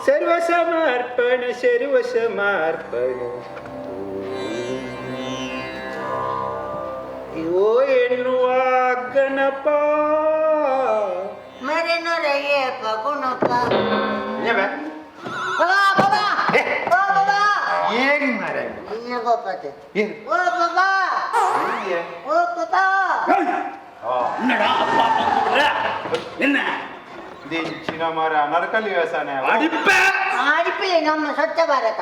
ಸರ್ವಸಮರ್ಪಣ ಸರ್ವಸಮರ್ಪಣ ಓ ಎನ್ನುವ ಗಣಪ ಮರೆನೊರೆಯೇ ಪಗುಣಪ್ಪ ಏನು ಮಾರ ಗೋಪತೆ ಓ ಬಾಬಾ ಓ ಪಾಪಾ என்னடா அப்பா பங்குற என்ன ದಿನ ಮಾರ ನರಕಲಿ ವ್ಯಸನ ಅಡಿಪಿಲೆ ನಮ್ಮ ಸ್ವಚ್ಛ ಭಾರತ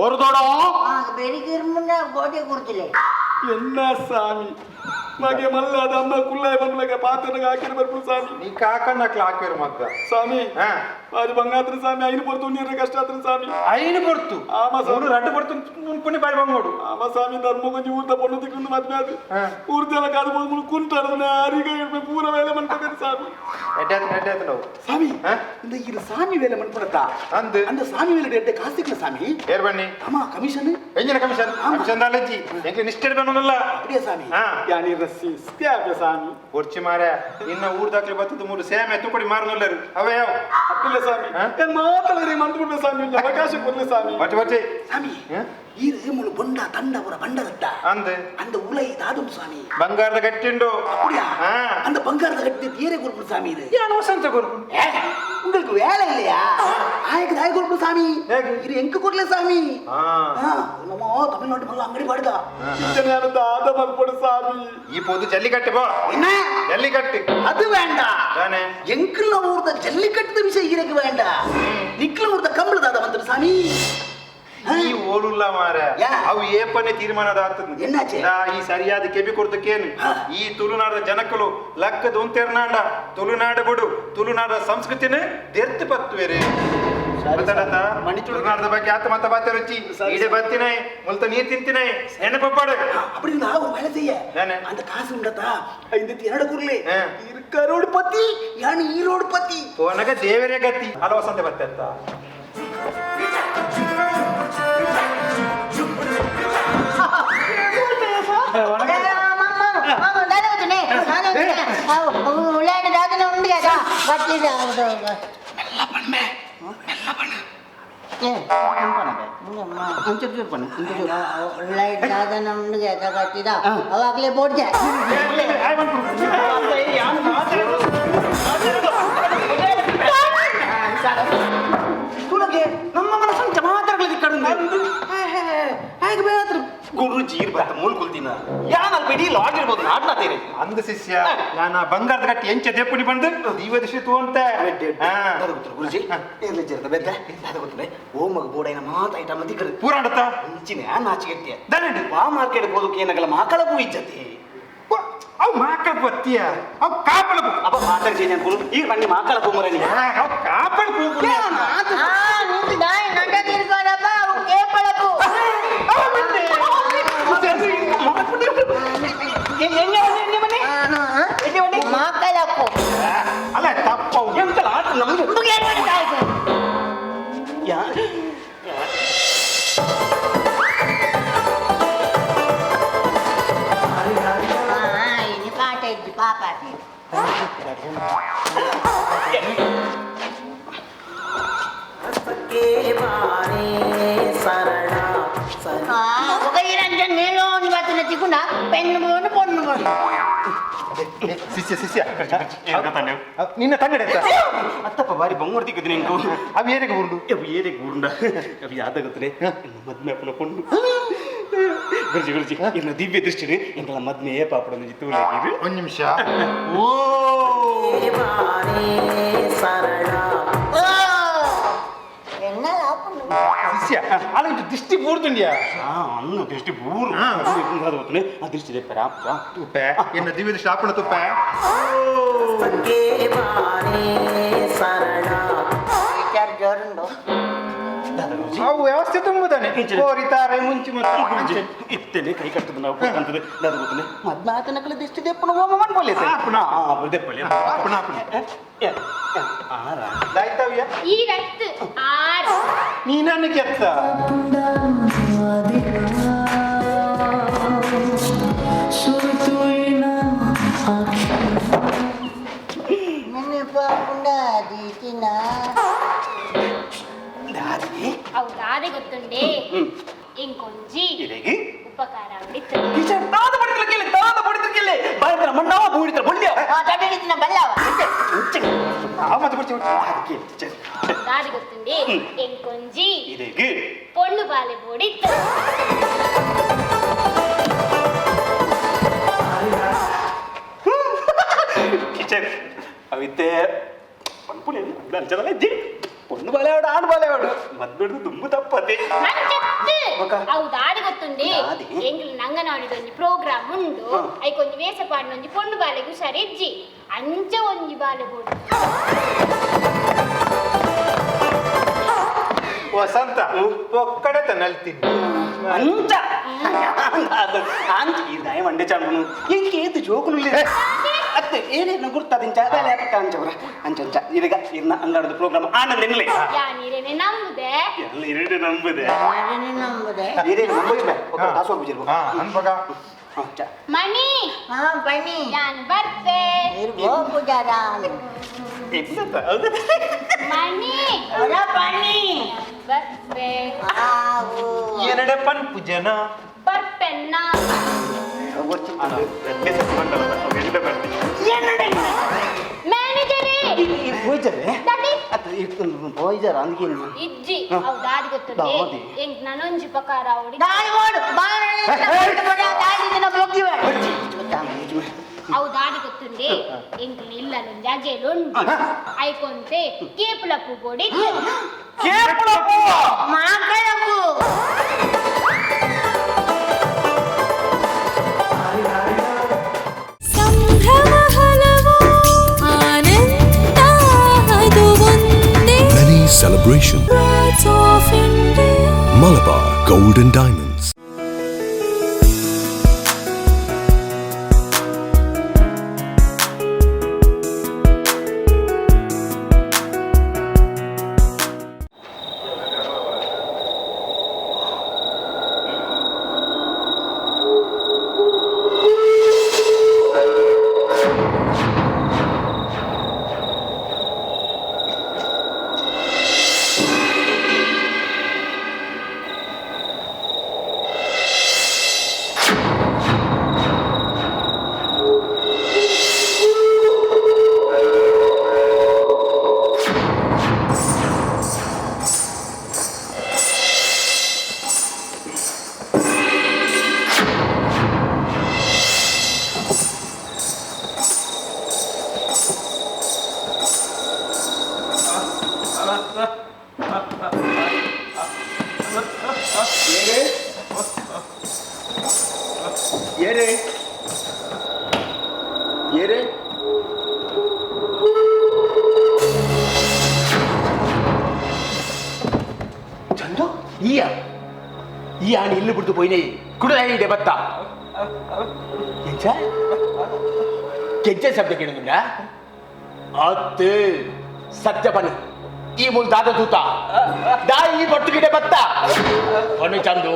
ஒரு தடம் ಬೆಳಿಗ್ಗೆ ಮುನ್ನ ಗೋಟೆ ಕೊಡ್ತಿಲ್ಲ என்ன சாமி ಮಗೆ ಮಲ್ಲದ ಅಮ್ಮ ಕುಲ್ಲಾಯ ಬಂದ್ಲಕ ಪಾತ್ರನಾಗ ಹಾಕಿರ ಬರ್ಬಿಡು ಸ್ವಾಮಿ ನೀ ಕಾಕನ್ನಕ್ಲ ಹಾಕಿರ ಮಗ್ಗ ಸ್ವಾಮಿ ಅದು ಬಂಗಾತ್ರ ಸ್ವಾಮಿ ಐನು ಬರ್ತು ನೀರ ಕಷ್ಟ ಆತ್ರ ಸ್ವಾಮಿ ಐನು ಬರ್ತು ಆಮ ಸ್ವಾಮಿ ರಡ್ಡು ಬರ್ತು ಪುಣ್ಯ ಬಾಯಿ ಬಂಗೋಡು ಆಮ ಸ್ವಾಮಿ ಧರ್ಮ ಕೊಂಚ ಊರ್ದ ಪೊಣ್ಣು ತಿಕ್ಕೊಂಡು ಮದ್ವೆ ಅದು ಊರ್ದೆಲ್ಲ ಕಾದು ಬಂದು ಕುಂಟಾಡ್ದನೆ ಅರಿಗೆ ಪೂರ ವೇಲೆ ಮನ್ಕೋಬೇಕು ಸ್ವಾಮಿ ಎಡ್ಡಾಯ್ತು ನಾವು சாமி இந்த இது சாமி வேலை மண்படத்தா அந்த சாமி வேலை எட்ட காசுக்குல சாமி ஏர் பண்ணி ஆமா கமிஷன் ಎಂಜಿನ ಕಮಿಷನ್ ಕಮಿಷನ್ ದಾಲಜಿ ಎಂಗೆ ನಿಷ್ಠೆ ಬನ್ನಲ್ಲ அப்படியே சாமி யானி ரசி ಸ್ತ್ಯಾಪ ಸಾಮಿ ಒರ್ಚಿ ಮಾರ ಇನ್ನ ಊರ್ದಾಕ್ಲಿ ಬತ್ತದ ಮೂರು ಸೇಮೆ ತುಕಡಿ ಮಾರನಲ್ಲರು ಅವೇ ಯಾವ அப்படிಲ್ಲ சாமி என் மாத்தலரி மண்புட சாமி அவகாಶ ಕೊಡ್ಲೆ சாமி ಬಟ್ சாமி இது முழு பொண்டா தண்ட ஒரு பண்டகட்ட அந்த உலை தாடும் சாமி ಬಂಗಾರದ ಗಟ್ಟಿ ಉಂಟು அப்படியா அந்த பங்காரத கட்டி தீரே கொடுப்பு சாமி இது ಏನು ವಸಂತ ಕೊರ್ಪು உங்களுக்கு வேலை இல்லையா ஆயக்கு தாய் கொடுப்பு சாமி இது எங்க ಕೊಡ್ಲೆ சாமி நம்ம தமிழ்நாட்டு மல்ல ಅಂಗಡಿ பாடுதா இத்தனையான தாத மல்படு சாமி இப்போது ஜல்லிக்கட்டு போ என்ன ஜல்லிக்கட்டு அது வேண்டாம் தானே எங்கள்ள ஊர்த ஜல்லிக்கட்டு விஷயம் இருக்கு வேண்டாம் நிக்கல ஊர்த கம்பள தாத வந்து சாமி ಈ ಓಡುಲ್ಲ ಮಾರ ಅವು ಏಪನೆ ತೀರ್ಮಾನದ ಆಗ್ತದೆ ಎನ್ನಾಚೆ ಈ ಸರಿಯಾದ ಕೆಬಿ ಕೊಡ್ತಕ್ಕೇನು ಈ ತುಳುನಾಡದ ಜನಕಲು ಲಕ್ಕದ ಉಂತೆರ್ನಾಂಡ ತುಳುನಾಡ ಬಿಡು ತುಳುನಾಡ ಸಂಸ್ಕೃತಿನ ದೆರ್ತು ಪತ್ತುವೇರೆ ತುಳುನಾಡದ ಬಗ್ಗೆ ಆತ ಮತ ಬಾತ ರುಚಿ ಈಡೆ ಬತ್ತಿನ ಮುಲ್ತ ನೀರ್ ತಿಂತಿನ ನೆನಪಪ್ಪಾಡು அப்படி இருந்தா ஒரு வேலை செய்ய அந்த காசு உண்டதா இந்த ಎರಡು ಕುರ್ಲೆ ಕರೋಡ್ ಪತಿ ಯಾನಿ ಈರೋಡ್ ಪತಿ ಪೋನಗ ದೇವರೇ ಗತಿ ಅಲ ವಸಂತ ಬತ್ತಂತ ಉಳ್ಳಾಡಿ ದಾದನ ಉಂಡು కదా ಬಟ್ಟಿದ மெல்ல பண்ணே ಉಳ್ಳಾಡಿ ದಾದನ ಉಂಡು కదా ಕಟ್ಟಿದ ಅವಾಗಲೇ ಬೋಡ್ದೆ ತುಳಗೆ ನಮ್ಮ ಮನಸ್ಸನ್ನು ಜಮಾತರಗಳಿಗೆ ಕಡಿಮೆ ಹೇಗೆ ಬೇತ್ರ ಗುರುಜಿ ಇರ್ಬಾರ್ದು ಮೂಲ ಕುಲ್ತಿನ ಯಾನಲ್ಲಿ ಬಿಡಿ ಲಾಗ್ ಇರ್ಬೋದು ನಾಡ್ನ ತೀರಿ ಅಂದ ಶಿಷ್ಯ ನಾನು ಬಂಗಾರದ ಗಟ್ಟಿ ಎಂಚ ದೇಪುಡಿ ಬಂದು ದೀವದಿಶಿ ತೂ ಅಂತ ಗುರುಜಿ ಇರ್ಲಿ ಜರ್ದ ಬೆದ್ದ ಅದು ಗೊತ್ತೇ ಓಮಗ ಬೋಡೈನ ಮಾತ ಐಟಮ್ ದಿಕ್ಕರು ಪೂರಾಡತ ಇಂಚಿನ ನಾಚಿಗೆಟ್ಟಿಯ ದನಡಿ ಆ ಮಾರ್ಕೆಟ್ ಹೋದಕ್ಕೆ ಏನಗಲ್ಲ ಮಾಕಳಗೂ ಇಜ್ಜತಿ ಅವು ಮಾಕಳ ಬತ್ತಿಯ ಅವು ಕಾಪಳ ಅಪ್ಪ ಮಾತಾಡ್ತೀನಿ ಅನ್ಕೊಂಡು ಈಗ ಬನ್ನಿ ಮಾಕಳ ಕುಮರನಿ ಅವು ಕಾಪಳ ನಂಡ ತಿರ್ಗೋಣಪ್ಪ ಅವು ಕೇಪಳಪು ಮಾಕಳಪ್ಪು ಅಲ್ಲ ತಪ್ಪವು ಎಂತಲ್ಲ ಆಟ ನಮ್ಗೆ ini pakai di papa sih Kairan melon batu nanti guna pengen ponu ಶಿಷ್ಯ ನಿನ್ನ ತಂಗಡ ಅತ್ತಪ್ಪ ಬಾರಿ ಬಂಗೋರ್ತಿ ಕದಿನಿ ಇಂಕು ಅವು ಏರಿಗೆ ಉಂಡು ಅವು ಏರಿಗೆ ಉಂಡ ಅವು ಯಾದ ಗೊತ್ತನೆ ಮದ್ಮೆ ಅಪ್ಪನ ಪೊಂಡು ಗುರುಜಿ ಇನ್ನು ದಿವ್ಯ ದೃಷ್ಟಿನಿ ಎಂಗಳ ಮದ್ಮೆ ಪಾಪಡನ್ನು ಜಿತ್ತು ಲೇಕಿರು ಒಂದು ನಿಮಿಷ ಓ ಶಿಷ್ಯ ಅಲ್ಲ ಇದು ದಿಷ್ಟಿ ಪೂರ್ದುಂಡ್ಯಾ ಅನ್ನ ದೃಷ್ಟಿ ಪೂರ್ ಅದು ಗೊತ್ತನೆ ಆ ದೃಷ್ಟಿ ದೇ ಪರ ತುಪ್ಪ ಎನ್ನ ದಿವ್ಯ ದೃಷ್ಟಿ ಆಪಣ ತುಪ್ಪ ಜೋರುಂಡು ಅವು ವ್ಯವಸ್ಥೆ ತುಂಬುತ್ತಾನೆ ಕೋರಿತಾರೆ ಮುಂಚೆ ಮತ್ತೆ ಇತ್ತೇನೆ ಕೈ ಕಟ್ಟದ ನಾವು ಅಂತದೆ ಅದು ಗೊತ್ತನೆ ಮದ್ಮಾತನಕಲ ದೃಷ್ಟಿ ದೇಪ್ಪನ ಹೋಮ ಮಾಡ್ಕೊಳ್ಳಿ ಆಪಣ ದೇಪ್ಪಲ್ಲಿ ಆಪಣ ಆಪಣ ಆರ ದಾಯ್ತವ್ಯ ಈ ರಕ್ತ ಆರು ನೀನನ್ನು ಕೆತ್ತ Menepakunda di Cina. ಗೊತ್ತುಂಡೆ ಇಂಕೊಂಜಿ ಇರೆಗಿ ಉಪಕಾರ ಉಳಿತು ಟೀಚರ್ ತಾದ ಪಡಿತಕ್ಕೆಲೆ ಬಾಯ್ತರ ಮಣ್ಣವ ಬೂಡಿತರ ಬುಳ್ಳಿಯ ತಡೆದಿನ ಬಲ್ಲವ ಮತ್ತೆ ಬಿಡ್ತಿ ಅದಕ್ಕೆ ಟೀಚರ್ ದಾದಿ ಗೊತ್ತುಂಡೆ ಇಂಕೊಂಜಿ ಇರೆಗಿ ಪೊಣ್ಣು ಬಾಲೆ ಬೋಡಿತ್ತು ಟೀಚರ್ ಅವಿತ್ತೆ ಪಂಪುಲೆ ಅಂಚದಲ್ಲ ಇದ್ದಿ ಪೊಣ್ಣು ಬಾಲೆವಾಡು ಆಡು ಬಾಲೆವಾಡು ಮದ್ಬಿಡ್ದು ದುಂಬು ತಪ್ಪತ್ತೆ ಅವು ದಾದಿ ಗೊತ್ತುಂಡೆ ಎಂಗ್ಲು ನಂಗನಾಡಿದ ಒಂಜಿ ಪ್ರೋಗ್ರಾಮ್ ಉಂಡು ಐಕೊಂಜಿ ವೇಷ ಪಾಡಿನ ಒಂಜಿ ಪೊಣ್ಣು ಬಾಲೆಗ್ ಹುಷಾರ್ ಇಜ್ಜಿ ಅಂಚ ಒಂಜಿ ಬಾಲೆ ಬೋಡು ವಸಂತ ಒಕ್ಕಡೆ ತನ್ನಲ್ತೀನಿ ಅಂಚ ಅಂಚ ಈ ದಯ ಮಂಡೆ ಚಾಂಬನು ಏದು ಜೋಕುನುಲ್ಲ ಅತ್ತೆ ಏನೇನು ಗುರ್ತದಿಂಚ ಲೇಪಟ್ಟ ಅಂಚವ್ರ ಅಂಚಂಚ ಇದೀಗ ಇನ್ನ ಅಂಗಾಡದ ಪ್ರೋಗ್ರಾಮ್ ಆನಂದ ಎನ್ನಲೆ ಯಾನಿರೇನೆ ನಂಬುದೆ ಎಲ್ಲ ಇರಡೆ ನಂಬುದೆ ನಂಬುದೆ ಇರೇನು ನಂಬುದೆ ದಾಸೋರ್ ಬಿಜಿರ್ಬೋ ಅನ್ಬಗ ಮಣಿ ಬನ್ನಿ ನಾನು ಬರ್ತೆ ಇರ್ಬೋ ಪೂಜಾರ ಮಣಿ ಬನ್ನಿ ಬರ್ತೆ ಎರಡೆ ಪನ್ಪು ಜನ ಬರ್ಪೆನ್ನ ಮ್ಯಾನೇಜರೇ ಹೋಯ್ಜಾರ ಅದಕ್ಕೆ ಇಜ್ಜಿ ಅವು ದಾದಿ ಗೊತ್ತುಂಡೆ ಎಂಗ್ ನನೊಂಜಿ ಉಪಕಾರ ಅವಡಿ ಅವು ದಾದಿ ಗೊತ್ತುಂಡೆ ಎಂಗ್ ಇಲ್ಲೊಂದು ಜಾಗೆಲುಂಡು ಐಕೊಂತೆ ಕೇಪುಲಪ್ಪು ಬೋಡಿ ಮಾಕಳಪ್ಪು Celebration. Malabar Gold and Diamonds. ಚಂದು ಈ ಆಣಿ ಇಲ್ಲಿ ಬಿಡ್ತು ಪೋಯ್ನೆ ಕುಡಿದೆ ಬತ್ತ ಎಂಚ ಕೆಜ್ಜೆ ಶಬ್ದ ಕೇಳಿದ್ರಾ ಅತ್ತೆ ಸತ್ಯ ಬನ್ನಿ ಈ ಮೂಲ ದಾದ ತೂತ ದಾ ಈ ಬೊಟ್ಟು ಗಿಡ ಬತ್ತ ಅಣು ಚಂದು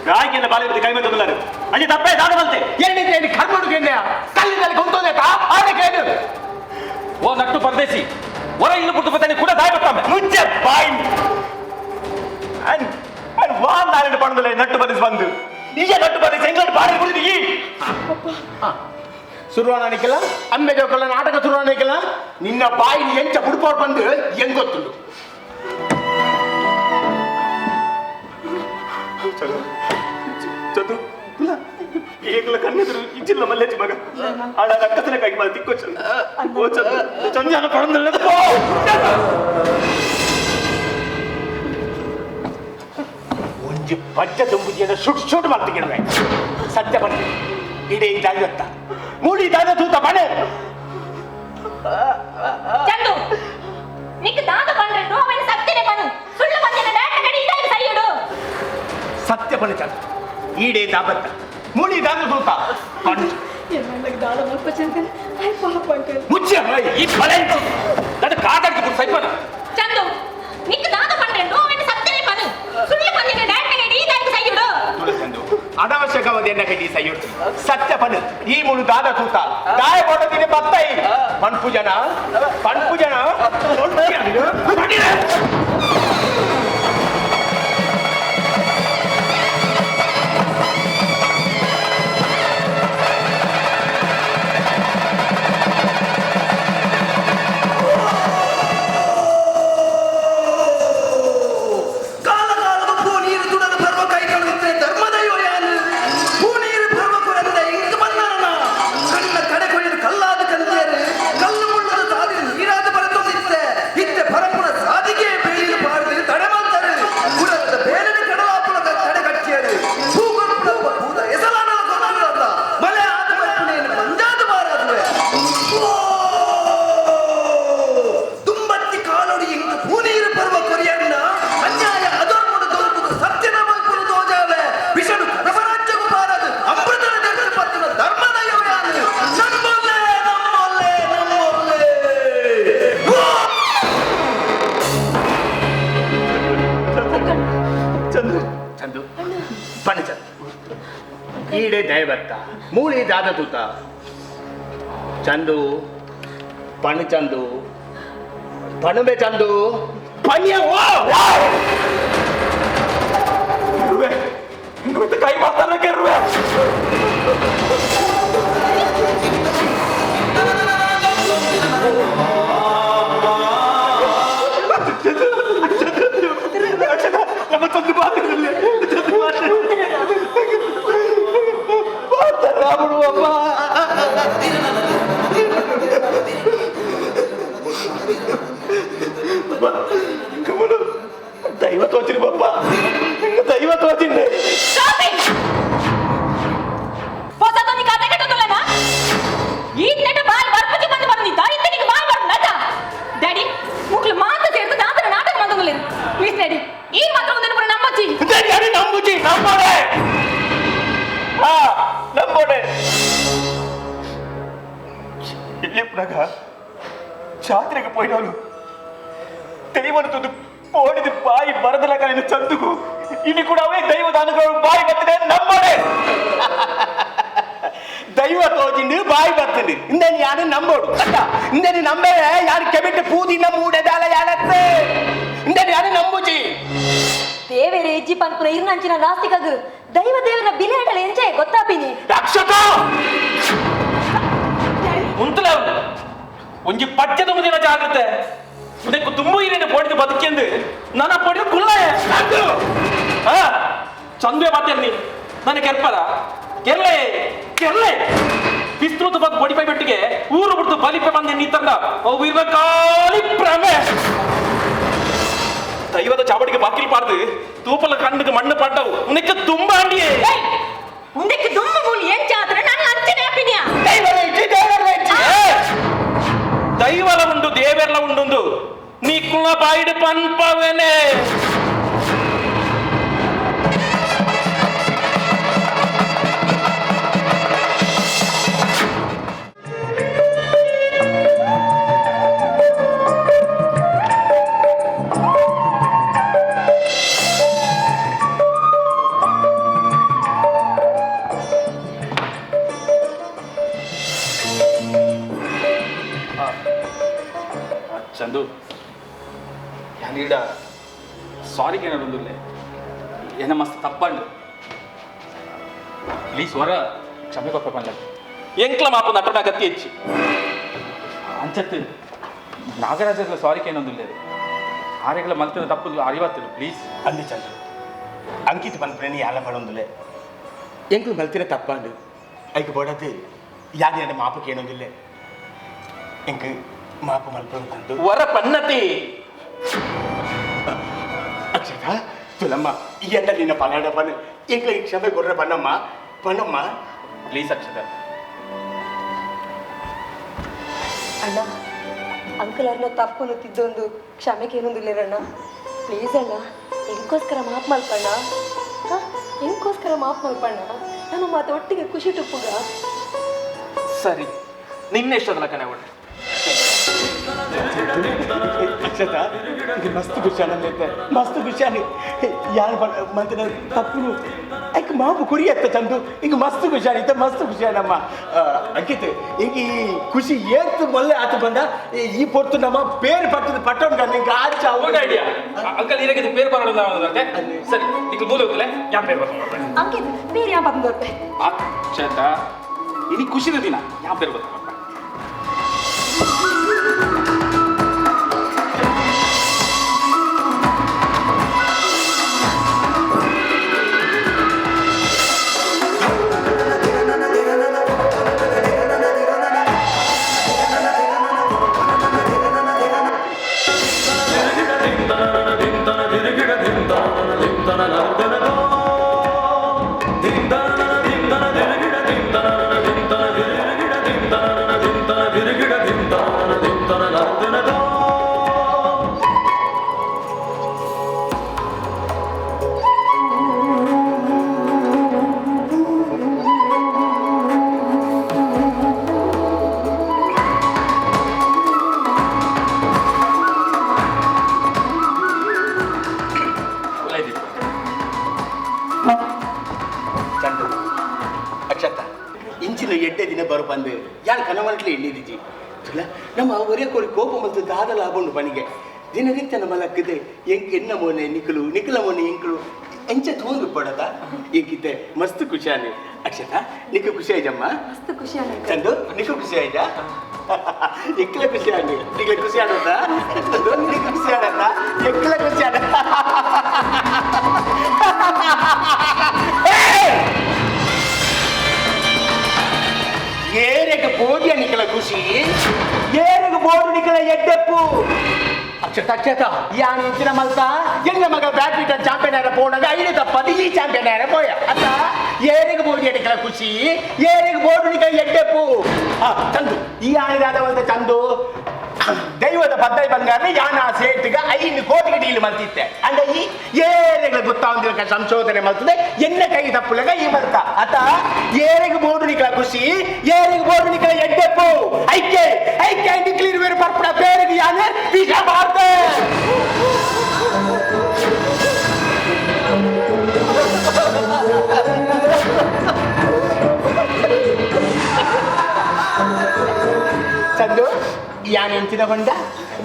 ಗಾಯಕಿನ ಬಾಲಿಗೆ ಕೈ ಮೇಲೆ ಬಂದರು ಅಜ್ಜಿ ತಪ್ಪೇ ದಾದ ಬಲ್ತೆ ಏನಿದ್ರೆ ಕರ್ಮಡು ಗೆಣ್ಣೆ ಕಲ್ಲಿನಲ್ಲಿ ಕೊಂತೋದೆ ಆಡೆ ಕೇಳು ಓ ನಟ್ಟು ಪರದೇಸಿ ಹೊರ ಇನ್ನು ಬಿಟ್ಟು ಬರ್ತಾನೆ ಕೂಡ ದಾಯ ಬರ್ತಾನೆ ಮುಚ್ಚೆ ಬಾಯಿ ವಾನ್ ನಾರಾಯಣ ಪಣದಲ್ಲ ನಟ್ಟು ಬದಿಸಿ ಬಂದು ನಿಜ ನಟ್ಟು ಬದಿಸಿ ಎಂಗ್ಲಂಡ್ ಬಾಡಿ ಬಿಡ್ತೀವಿ ಶುರುವಾನಿಕಲ್ಲ ಅಮ್ಮೆ ಜೋಕಲ್ಲ ನಾಟಕ ಶುರುವಾನಿಕಲ್ಲ ನಿನ್ನ ಬಾಯಿ ಎಂಚ ಬುಡ್ಪಾಡ್ ಬಂದು ಹೆಂಗ್ ಗೊತ್ತುಂಡು ಚತು ಈಗಲ ಕಣ್ಣೆದುರು ಇಜ್ಜಿಲ್ಲ ಮಲ್ಲೆಚ್ಚಿ ಮಗ ಆಳ ರಕ್ಕಸನ ಕೈ ಮಾಡಿ ತಿಕ್ಕೋ ಚಂದ್ಯಾನ ಪಣದಲ್ಲ ಒಂಜಿ ಬಜ್ಜ ತುಂಬುದಿಯನ್ನು ಶುಟ್ ಮಾಡ್ತಿಗಿಡುವೆ ಸತ್ಯ ಬಂದು ಇಡೀ ಇದಾಗತ್ತ ಮೂಡಿ ಇದಾದ ತೂತ ಮನೆ ಚಂದು ನಿಕ್ ದಾದ ಬಂದ್ರೆಂಡು ಅವನ ಸತ್ಯನೇ ಬನು ಸುಳ್ಳು ಬಂದಿನ ಡಾಟ ಕಡಿ ಇದಾಗ ಸರಿಯಡು ಸತ್ಯ ಬನ ಚಂದ ಈಡೇ ದಾಬತ್ತ ಮೂಡಿ ಇದಾದ ತೂತ ದಾದ ಮಲ್ಪ ಚಂದ ಮುಚ್ಚ ಈ ಬಲೆಂಚು ನನ್ನ ಕಾದಾಡ್ತಿ ಸೈಪನ ಚಂದು ನಿಕ್ ದಾದ ಬಂದ್ರೆಂಡು ಅವನ ಸತ್ಯನೇ ಬನು ಸುಳ್ಳು ಬಂದಿನ ಡಾಟ ಕಡಿ ಇದಾಗ ಸರಿಯಡು ತುಳಸಂದು ಅನಾವಶ್ಯಕವಾದ ಎನ್ನ ಕೈ ಸೈಯುಟ್ಟು ಸತ್ಯ ಪನ್ ಈ ಮುಳು ದಾದ ತೂತ ದಾಯ ಕೊಡದಿನ ಬತ್ತೈ ಪನ್ಪುಜನ ಈಡೆ ದಯಬತ್ತ ಮೂಳಿ ದಾದ ತೂತ ಚಂದು ಪಣ್ ಚಂದು ಪಣಬೆ ಚಂದು ಪಣ್ಯ ಕೈ ಮಾತಾಡಕ್ಕೆ ನಮ್ಮ ಚಂದು ಬಾತ್ರೂಮಲ್ಲಿ ದೈವ ತೋಚಿರಿ ಬಪ್ಪ ದೈವ ತೋಚಿಂಡೆ ಡ್ಯಾಡಿ ಮುಕ್ಳು ಮಾತು ಸೇರ್ದು ದಾಂತರ ನಾಟಕ ಮಾಡೋದಿಲ್ಲ ಪ್ಲೀಸ್ ಡ್ಯಾಡಿ ಈ ಮಾತ್ರ ಒಂದನ್ನು ನಮ್ಮಚ್ಚಿ ನಂಬುಜಿ ನಂಬೋಡೆ ನಂಬೋಡೆ ಎಪ್ಪನಾಗ ಜಾತ್ರೆಗೆ ಪೋಯಿನವನು ದೈವನ ತುದು ಪೋಡಿದ ಬಾಯಿ ಬರದಲ್ಲ ಕಲಿನ ಚಂದುಗು ಇಲ್ಲಿ ಕೂಡ ಅವೇ ದೈವದ ಅನುಗ್ರಹ ಬಾಯಿ ಬರ್ತದೆ ನಂಬೋಡೆ ದೈವ ತೋಜಿಂಡು ಬಾಯಿ ಬರ್ತದೆ ಇಂದನಿ ಯಾರು ನಂಬೋಡು ಕಟ್ಟ ಇಂದನಿ ನಂಬೆ ಯಾರು ಕೆಬಿಟ್ಟು ಪೂದಿನ ಮೂಡೆದಾಲ ಯಾರತ್ತೆ ಇಂದನಿ ಯಾರು ನಂಬುಜಿ ದೇವೇರೆ ಹೆಜ್ಜಿ ಪನ್ಪುನ ಇರ್ನಂಚಿನ ನಾಸ್ತಿಕಗ್ ದೈವ ದೇವರ ಬಿಲೇಟಲ ಎಂಜಾಯ್ ಗೊತ್ತಾಪಿನಿ ರಕ್ಷಕ ಮುಂತಲ ಒಂಜಿ ಪಚ್ಚದ ಮುದಿನ ಜಾಗ್ರತೆ ಇದಕ್ಕೆ ತುಂಬ ಇರೇನೆ ಪೋಡಿದ ಬದುಕೆಂದು ನನ್ನ ಪೋಡಿದ ಕುಳ್ಳಾಯ ಚಂದುವೆ ಮಾತೇನಿ ನನಗೆ ಕೆರ್ಪರ ಕೆರ್ಲೆ ಕೆರ್ಲೆ ವಿಸ್ತೃತ ಬಂದು ಬಡಿಪೈ ಬೆಟ್ಟಿಗೆ ಊರು ಬಿಡ್ತು ಬಲಿಪೆ ಬಂದೆ ನೀ ತಂದ ಅವು ಇರುವ ಕಾಲಿ ಭ್ರಮೆ ದೈವದ ಚಾವಡಿಗೆ ಬಾಕಿಲ್ ಪಾರ್ದು ತೂಪಲ ಕಣ್ಣಿಗೆ ಮಣ್ಣು ಪಡ್ಡವು ಉನಕ್ಕೆ ತುಂಬ ಅಂಡಿಯೇ ಉಂದಕ್ಕೆ ದುಮ್ಮ ಮೂಲಿ ಎಂಚಾದ್ರೆ ನಾನು ಅಂಚನೆ ಆಪಿನಿಯಾ ದೈವಲ ಉಂಡು ದೇವೆರ್ಲ ಉಂಡು ನೀ ಕುಳ ಬಾಯಿಡು ಪನ್ಪವೇನೆ ಚಂದು ಯಾನೀಡ ಸಾರಿಗೆ ಏನಾರೊಂದಿಲ್ಲ ಏನ ಮಸ್ತ್ ತಪ್ಪಂಡು ಪ್ಲೀಸ್ ಹೊರ ಕ್ಷಮೆ ಕೊಪ್ಪ ಪಂಡ ಎಂಕ್ಲ ಮಾಪು ನಟನ ಗತಿ ಹೆಚ್ಚಿ ಅಂಚತ್ತು ನಾಗರಾಜರ ಸಾರಿಗೆ ಏನೊಂದಿಲ್ಲ ಆರೆಗಳ ಮಲ್ತಿನ ತಪ್ಪು ಅರಿವತ್ತಿರು ಪ್ಲೀಸ್ ಅಂದು ಚಂದ್ರ ಅಂಕಿತ್ ಪನ್ಪುರನಿ ಯಾಲ ಪಡೊಂದುಲೆ ಎಂಕ್ಲು ಮಲ್ತಿನ ತಪ್ಪಂಡು ಐಕ್ ಬೋಡದು ಯಾರು ಮಾಪಕ್ಕೆ ಏನೊಂದಿಲ್ಲ ಎಂಕ್ ಮಾಪು ಮಲ್ಪಂದು ವರ ಪನ್ನತಿ ಅಕ್ಷತ ತುಲಮ್ಮ ಈ ಎಂದ ನಿನ್ನ ಪಲಾಡ ಪನ್ ಎಂಕ್ಲ ಈ ಕ್ಷಮೆ ಕೊಡ್ರೆ ಪನ್ನಮ್ಮ ಪನ್ನಮ್ಮ ಪ್ಲೀಸ್ ಅಕ್ಷತ ಅಣ್ಣ ಅಂಕಲ್ ಅವ್ರನ್ನ ತಪ್ಪು ತಿದ್ದೊಂದು ಕ್ಷಮೆಗೆ ಏನೊಂದಿಲ್ಲರಣ್ಣ ಪ್ಲೀಸ್ ಅಣ್ಣ ಎಂಗೋಸ್ಕರ ಮಾಪ್ ಮಲ್ಪಣ್ಣ ಎಂಗೋಸ್ಕರ ಮಾಪ್ ಮಲ್ಪಣ್ಣ ನಾನು ಮಾತು ಒಟ್ಟಿಗೆ ಖುಷಿ ಟುಪ್ಪುಗ ಸರಿ ನಿನ್ನೆಷ್ಟದಲ್ಲ ಕನೆ ಒಳ್ಳೆ ಅಕ್ಷತ मस्त खुशान मस्त खुशान यार मंत्र तप्पुनु ऐक मापु कुरियत्त चंदू इंग मस्त खुशान इत्त मस्त खुशानम्मा अंकित इंग ಈ ಖುಷಿ ಏತ್ ಮೊಲ್ಲೆ ಆತ ಬಂದ ಈ ಪೊರ್ತು ನಮ್ಮ ಪೇರ್ ಪಟ್ಟದ ಪಟ್ಟಣ ಗಂಡ ಇಂಗ ಆಚ ಗುಡ್ ಐಡಿಯಾ ಅಂಕಲ್ ಇದಕ್ಕೆ ಪೇರ್ ಬರೋಲ್ಲ ಅಂದ್ರೆ ಸರಿ ನಿಮಗೆ ಮೂಲ ಹೋಗಲೆ ಯಾ ಪೇರ್ ಬರೋಲ್ಲ ಅಂಕಿತ್ ಬೇರೆ ಯಾ ಬಂದೋರ್ತೆ ಅಕ್ಷತ ಇನಿ ಖುಷಿದ ದಿನ ಯಾ ಪೇರ್ ಬರೋಲ್ಲ ಬಂದು ಯಾರು ಕನವಟ್ಲೆ ಎಣ್ಣಿದಿಜಿ ನಮ್ಮ ಒರೇ ಕೋರಿ ಕೋಪ ಮತ್ತು ದಾದ ಲಾಭಂಡು ಪಣಿಗೆ ದಿನನಿತ್ಯ ನಮ್ಮ ಲಕ್ಕದೆ ಎಂಕ್ ಎನ್ನ ಮೋನೆ ನಿಖಲು ನಿಖಲ ಮೋನೆ ಎಂಕಲು ಎಂಚ ತೋಂದು ಪಡದ ಎಂಕಿದ್ದೆ ಮಸ್ತ್ ಖುಷಿಯಾನೆ ಅಕ್ಷತ ನಿಖ ಖುಷಿ ಆಯ್ತಮ್ಮ ಮಸ್ತ್ ಖುಷಿಯಾನೆ ಚಂದು ನಿಖ ಖುಷಿ ಆಯ್ತಾ ಎಕ್ಕಲ ಖುಷಿ ಆನೆ ನಿಖಲ ಖುಷಿ ಆಡೋದ ನಿಖ ಖುಷಿ ಆಡತ್ತ ಎಕ್ಕಲ ಖುಷಿ ಆಡ ಏರೆಗೆ ಬೋಡಿಯ ನಿಖಲ ಖುಷಿ ಏರೆಗೆ ಬೋಡು ನಿಖಲ ಎಡ್ಡೆಪ್ಪು ಅಕ್ಷತ ಅಕ್ಷತ ಯಾನು ಇಂಚಿನ ಮಲ್ತ ಎಂಗ ಮಗ ಬ್ಯಾಡ್ಮಿಂಟನ್ ಚಾಂಪಿಯನ್ ಆರ ಪೋಣಗ ಐದು ತಪ್ಪದು ಈ ಚಾಂಪಿಯನ್ ಆರ ಪೋಯ ಅತ್ತ ಏರೆಗೆ ಬೋಡಿಯ ನಿಖಲ ಖುಷಿ ಏರೆಗೆ ಬೋಡು ನಿಖಲ ಎಡ್ಡೆಪ್ಪು ಚಂದು ಈ ಆಣಿದಾದ ಒಂದು ಚಂದು ದೈವದ ಪದ್ದೈ ಬಂಗಾರ ಯಾನ ಸೇಟಿಗ 5 ಕೋಟಿಗೆ ಡೀಲ್ ಮಲ್ತಿತ್ತೆ ಅಂದ ಈ ಏರೆಗೆ ಗೊತ್ತಾವಂದಿರಕ ಸಂಶೋಧನೆ ಮಲ್ತದೆ ಎನ್ನ ಕೈ ತಪ್ಪುಲಗ ಈ ಬರ್ತ ಅತ ಏರೆಗೆ ಬೋಡು ನಿಖಲ ಖುಷಿ ಏರೆಗೆ ಬೋಡು ನಿಖಲ ಎಡ್ಡೆಪ್ಪು ಐಕೆ ಐಕೆ ನಿಖಲಿರು ಬೇರೆ ಪರ್ಪಡ ಬೇರೆಗೆ ಯಾನೆ ವಿಷ ಮಾಡ್ತೆ ಚಂದು ಯಾನ್ ಎಂಚಿನ ಬಂಡ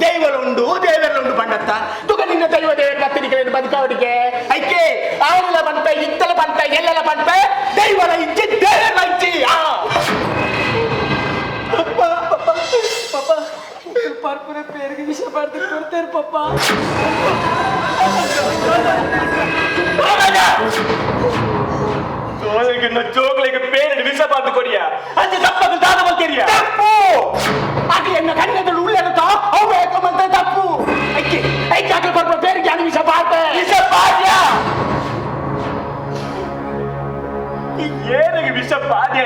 ದೈವಲುಂಡು ದೇವರಲುಂಡು ಬಂಡತ್ತ ತುಗ ನಿನ್ನ ದೈವ ದೇವರ ಕತ್ತನಿಗೆ ಬದುಕವರಿಗೆ ಐಕೆ ಆವಲ ಬಂತ ಇತ್ತಲ ಬಂತ ಎಲ್ಲಲ ಬಂತ ದೈವಲ ಇಚ್ಚಿ ದೇವರ ಇಚ್ಚಿ ಪಾಪ ಪರ್ಪುರ ಪೇರಿಗೆ ವಿಷ ಬರ್ದು ಕೊಡ್ತಾರೆ ಪಾಪ ಸೋಲಗಿನ ಜೋಗ್ಲಿಗೆ ಪೇರಿಗೆ ವಿಷ ಬರ್ದು ಕೊಡಿಯ ಅಂಚೆ ತಪ್ಪದು ದಾದ ಬಂತೀರಿಯ ತಪ್ಪು ಅದು ಎನ್ನ ಕಣ್ಣದಲ್ಲಿ ಉಳ್ಳೇರುತ್ತೋ ಅವು ಬೇಕಂತ ತಪ್ಪು ಐಕೆ ಐಕೆ ಹಾಕಿ ಬರ್ಬ ಪೇರಿಗೆ ಯಾನು ವಿಷ ಬಾರ್ತೆ ವಿಷ ಬಾರ್ಯ ಏನಿಗೆ ವಿಷ ಬಾರ್ಯ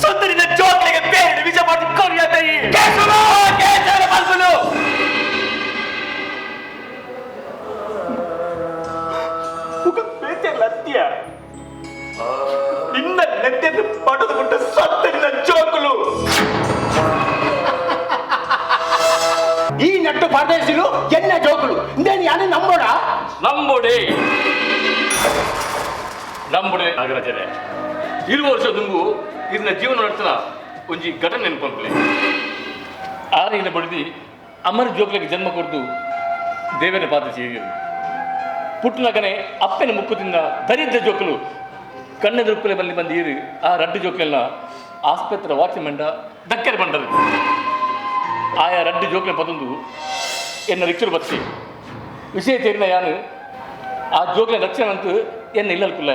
ಸುಂದರಿನ ಜೋಗ್ಲಿಗೆ ಪೇರಿಗೆ ವಿಷ ಬರ್ದು ಕೊಡಿಯ ತೈ ಕೇಸಲು ಕೇಸಲ ಮಲ್ಸಲು ಲತ್ಯ ನಿನ್ನ ನೆತ್ತೆದ್ದು ಪಡೆದು ಬಿಟ್ಟ ಸತ್ತರಿನ ಜೋಕುಲು ಈ ನಟ್ಟು ಪರದೇಶಿಲು ಎನ್ನ ಜೋಕುಲು ಇಂದೇನು ಯಾನೇ ನಂಬೋಡ ನಂಬೋಡೆ ನಾಗರಾಜರೇ 20 ವರ್ಷ ದುಂಗು ಇದನ್ನ ಜೀವನ ನಡ್ತನ ಒಂಜಿ ಘಟನೆ ನೆನ್ಕೊಂಡ್ಲೆ ಆರಿನ ಬಡಿದಿ ಅಮರ ಜೋಕ್ಲಿಗೆ ಜನ್ಮ ಕೊಡ್ದು ದೇವರ ಪಾದ ಸೇರಿದರು ಪುಟ್ಟನಗನೆ ಅಪ್ಪನ ಮುಕ್ಕದಿಂದ ದರಿದ್ರ ಜೋಕಲು ಕಣ್ಣೆದುರುಪ್ಪಲೆ ಬಲ್ಲಿ ಬಂದು ಏರಿ ಆ ರಡ್ಡು ಜೋಕ್ಲೆಲ್ಲ ಆಸ್ಪತ್ರೆ ವಾಚ್ಮೆಂಡ ದಕ್ಕರೆ ಬಂಡರು ಆಯಾ ರಡ್ಡು ಜೋಕ್ಲೆ ಪದೊಂದು ಎನ್ನ ರಿಕ್ಷರು ಬಚ್ಚಿ ವಿಷಯ ತೇರಿನ ಯಾನು ಆ ಜೋಕ್ಲೆ ರಕ್ಷಣೆ ಅಂತ ಎನ್ನ ಇಲ್ಲಲ್ಕುಲ್ಲ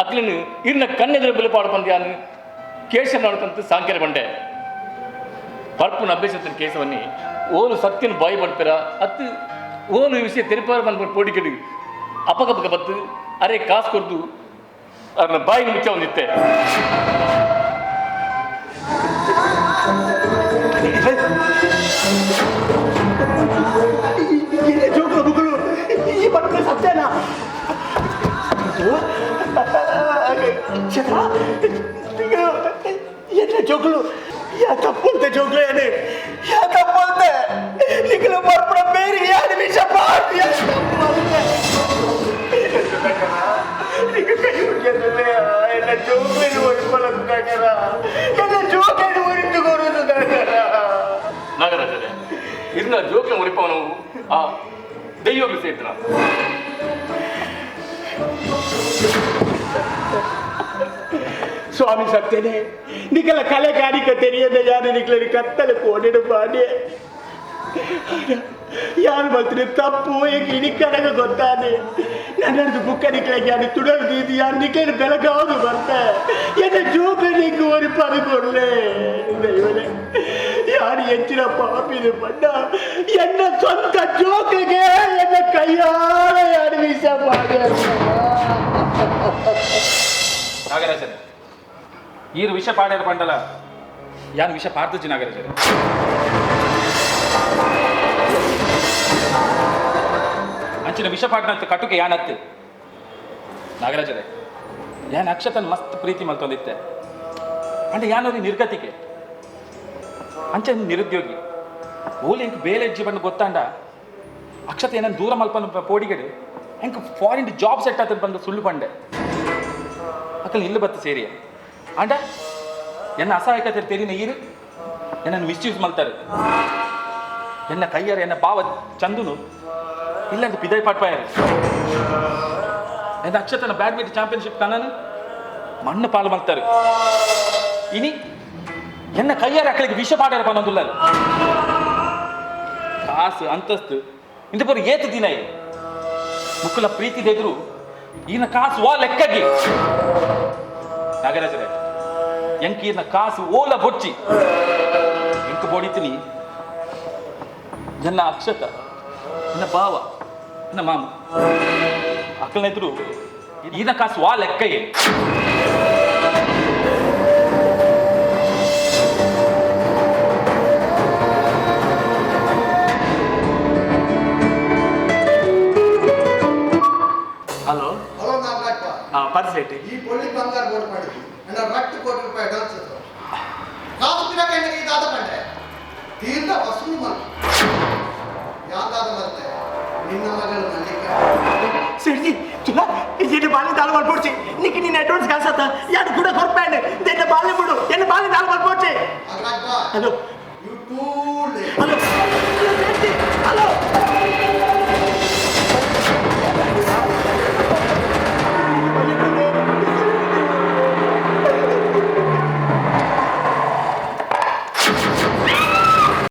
ಅಕ್ಲಿನ ಇರ್ನ ಕಣ್ಣೆದುರು ಬೆಲೆ ಪಾಡು ಬಂದು ಯಾನು ಕೇಶ ನೋಡ್ಕಂತ ಸಾಂಕ್ಯರ ಬಂಡೆ ಪರ್ಪುನ ಅಭ್ಯಾಸದ ಕೇಸವನ್ನಿ ಓಲು ಸತ್ಯನ ಬಾಯಿ ಪಡ್ಪೆರ ಅತ್ತು ಓಲು ವಿಷಯ ತೆರಿಪಾರ ಬಂದ್ಬಿಟ್ಟು ಪೋಡಿಕಡಿ ಅಪಗಪಕ ಬತ್ತು ಅರೆ ಕಾಸು ಕೊಡ್ದು ಅವ್ರನ್ನ ಬಾಯಿನ ಮುಚ್ಚ ಒಂದಿತ್ತೆ ಈ ಬಟ್ಟೆ ಸತ್ಯನ ಎನ್ನ ಜೋಕುಲು ಯಾ ತಪ್ಪುಂತೆ ಜೋಕ್ಲೆ ಯಾ ತಪ್ಪುಂತೆ ಈಗ ಇರ್ನ ಜೋಕ್ಲ ಮುರಿಪವನು ಆ ದೈವಗಳು ಸೇರ್ತನ ಸ್ವಾಮಿ ಸತ್ಯನೇ ನಿಖಲ ಕಲೆ ಕಾಣಿಕ ತೆರೆಯದ ಯಾರು ನಿಖಲ ಕತ್ತಲೆ ಕೋಡಿಡು ಬಾಡಿ ಯಾರು ಬರ್ತೀನಿ ತಪ್ಪು ಈಗ ಇಣಿಕಡಗ ಗೊತ್ತಾನೆ ನನ್ನದು ಬುಕ್ಕ ನಿಕ್ಲಿಗೆ ಯಾರು ತುಡಲು ದೀದಿ ಯಾರು ನಿಕ್ಲಿನ ಬೆಳಗಾವುದು ಬರ್ತೆ ಎನ್ನ ಜೋಕ ನಿಂಗೆ ಒಂದು ಪರಗೊಳ್ಳೆ ದೈವನೇ ಯಾರು ಹೆಚ್ಚಿನ ಪಾಪಿನ ಪಡ್ಡ ಎನ್ನ ಸ್ವಂತ ಜೋಕಿಗೆ ಎನ್ನ ಕೈಯಾರ ಯಾರು ವಿಷ ಮಾಡಿ ನಾಗರಾಜನ್ ಈರು ವಿಷ ಪಾಡ್ಯಾರ ಪಂಡಲ ಯಾನ್ ವಿಷ ಪಾಡ್ತಜ್ಜಿ ನಾಗರಾಜನ್ ಅಂಚಿನ ವಿಷ ಪಾಡ್ನಂತ ಕಟುಕೆ ಯಾನತ್ತೆ ನಾಗರಾಜರೇ ಯಾನ್ ಅಕ್ಷತನ್ ಮಸ್ತ್ ಪ್ರೀತಿ ಮಲ್ತೊಂದಿತ್ತೆ ಅಂದ್ರೆ ಯಾನೋರಿ ನಿರ್ಗತಿಕೆ ಅಂಚೆ ನಿರುದ್ಯೋಗಿ ಓಲಿ ಎಂಕ್ ಬೇಲೆ ಜೀವನ ಗೊತ್ತಾಂಡ ಅಕ್ಷತೆ ಏನನ್ನು ದೂರ ಮಲ್ಪನ ಪೋಡಿಗಡೆ ಎಂಕ್ ಫಾರಿನ್ ಜಾಬ್ ಸೆಟ್ ಆತ ಬಂದು ಸುಳ್ಳು ಪಂಡೆ ಅಕ್ಕಲ್ ಇಲ್ಲಿ ಬತ್ತು ಸೇರಿ ಅಂಡ ಎನ್ನ ಅಸಹಾಯಕತೆ ತೆರಿನ ಈರು ಎನ್ನನ್ನು ಮಿಸ್ಯೂಸ್ ಮಲ್ತಾರೆ ಎನ್ನ ಕೈಯಾರ ಎನ್ನ ಬಾವ ಚಂದುನು ಇಲ್ಲಂತ ಪಿದೈ ಪಾಟ್ಪಾಯರು ಎನ್ನ ಅಕ್ಷತನ ಬ್ಯಾಡ್ಮಿಂಟನ್ ಚಾಂಪಿಯನ್ಶಿಪ್ ಕಣ್ಣನು ಮಣ್ಣು ಪಾಲು ಮಲ್ತಾರೆ ಇನಿ ಎನ್ನ ಕೈಯಾರ ಅಕ್ಕಳಿಗೆ ವಿಷ ಪಾಡ್ಯಾರ ಪನ್ನೊಂದುಲ್ಲ ಕಾಸು ಅಂತಸ್ತು ಇಂದ ಪೂರ ಏತು ದಿನ ಮುಕ್ಕುಲ ಪ್ರೀತಿ ಎದುರು ಈನ ಕಾಸು ವಾ ಲೆಕ್ಕಗಿ ನಾಗರಾಜರೇ ಎಂಕ್ ಈನ ಕಾಸು ಓಲ ಬೊಚ್ಚಿ ಎಂಕ್ ಬೋಡಿತೀನಿ ಎನ್ನ ಅಕ್ಷತ ಎನ್ನ ಭಾವ ಎನ್ನ ಮಾಮ ಅಕ್ಕಳನ ಎದುರು ಈನ ಕಾಸು ವಾ ಲೆಕ್ಕಗೆ ಹಲೋ ಹಲೋ ನಾಗರಾಜಪ್ಪ ಪರಿಸೆಟ್ಟಿ ಈ ಪೊಳ್ಳಿ ಬಂಗಾರ ಬೋರ್ಡ್ ಮಾಡಿದ್ವಿ ನನ್ನ ರಟ್ಟು ಕೋಟಿ ರೂಪಾಯಿ ಅಡ್ವಾನ್ಸ್ ಇತ್ತು ಕಾಸು ತಿನ್ನಕ್ಕೆ ನನಗೆ ಇದಾದ ಕಂಡೆ ತೀರ್ಥ ವಸೂಲು ಮಾಡಿ ಯಾವ್ದಾದ ಮತ್ತೆ ನಿನ್ನ ಮಗಳು ಮಲ್ಲಿಕ ಸಿಡ್ಜಿ ತುಲ ಇದನ್ನ ಬಾಲಿ ದಾಲ್ ಮಾಡ್ಕೊಡ್ಸಿ ನಿಕ್ಕೆ ನಿನ್ನ ಅಡ್ವಾನ್ಸ್ ಕಾಸತ್ತ ಯಾರು ಕೂಡ ಕೊಡ್ಬೇಡ ನಿನ್ನ ಬಾಲಿ ಬಿಡು ಎನ್ನ ಬಾಲಿ ದಾಲ್ ಮಾಡ್ಕೊಡ್ಸಿ ನಾಗರಾಜಪ್ಪ ಹಲೋ ಯು ಟೂ